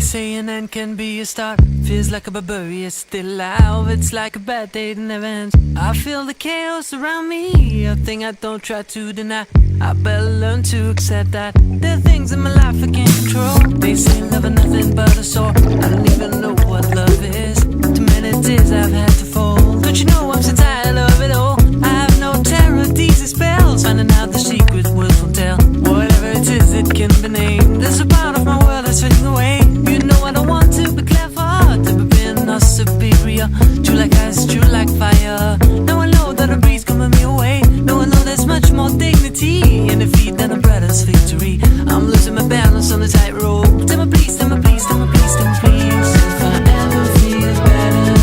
say an end can be a start. Feels like a barbarian still alive. It's like a bad day that never ends. I feel the chaos around me, a thing I don't try to deny. I better learn to accept that there are things in my life I can't control. They say love is nothing but a sore. I don't even know what love is. Too many tears I've had to fold. Don't you know I'm so tired of it all? I have no terror, these are spells. Finding out the secret words won't tell. Whatever it is, it can be named. There's a part of my world that's fading away. You know I don't want to be clever, to be being or superior. True like ice, true like fire. Now I know that a breeze coming me away. Now I know there's much more dignity in defeat than a brother's victory. I'm losing my balance on the tightrope. Tell me please, tell me please, tell me please, tell me please. If I ever feel better,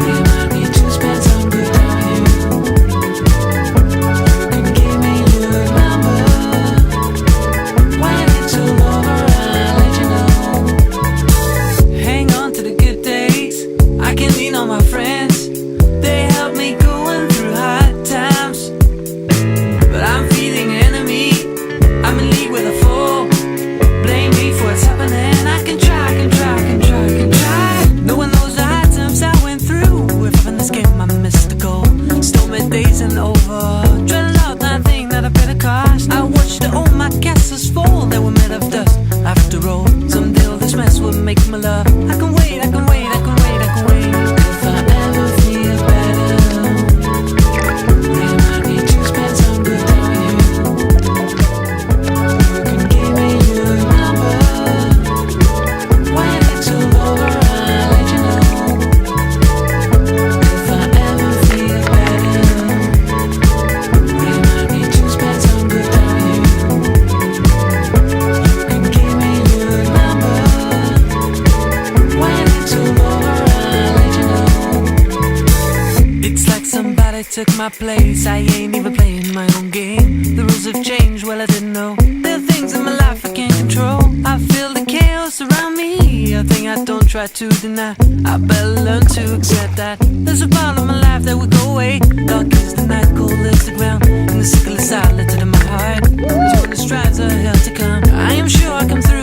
remind me to spend some good on you. You can give me your number. When it's all over, I'll let you know. Hang on to the good days. I can lean on my friends. They help me going through hard times. But I'm feeling enemy. I'm in league with a fool. Blame me for what's happening. I can try, can try, can try, can try. No one knows the hard times I went through. If in this game I missed the goal. Stormy days and over. Dreading out that thing that I paid a cost. I watched all my castles fall. They were made of dust. After all, someday all this mess will make me love. I can wait, I can wait, I can wait, I can wait. If I ever feel better, remind me to spend some good on you. You can give me your number. When it's all over, I'll let you know. If I ever feel better, remind me to spend some good on you. You can give me your number. When it's all over, I'll let you know. It's like somebody took my place. I ain't even playing my own game. The rules have changed, well I didn't know. There are things in my life I can't control. I feel the chaos around me, a thing I don't try to deny. I better learn to accept that there's a part of my life that will go away. Dark is the night, cold is the ground, and the sickle is silent in my heart. It's when the strides are held to come. I am sure I come through.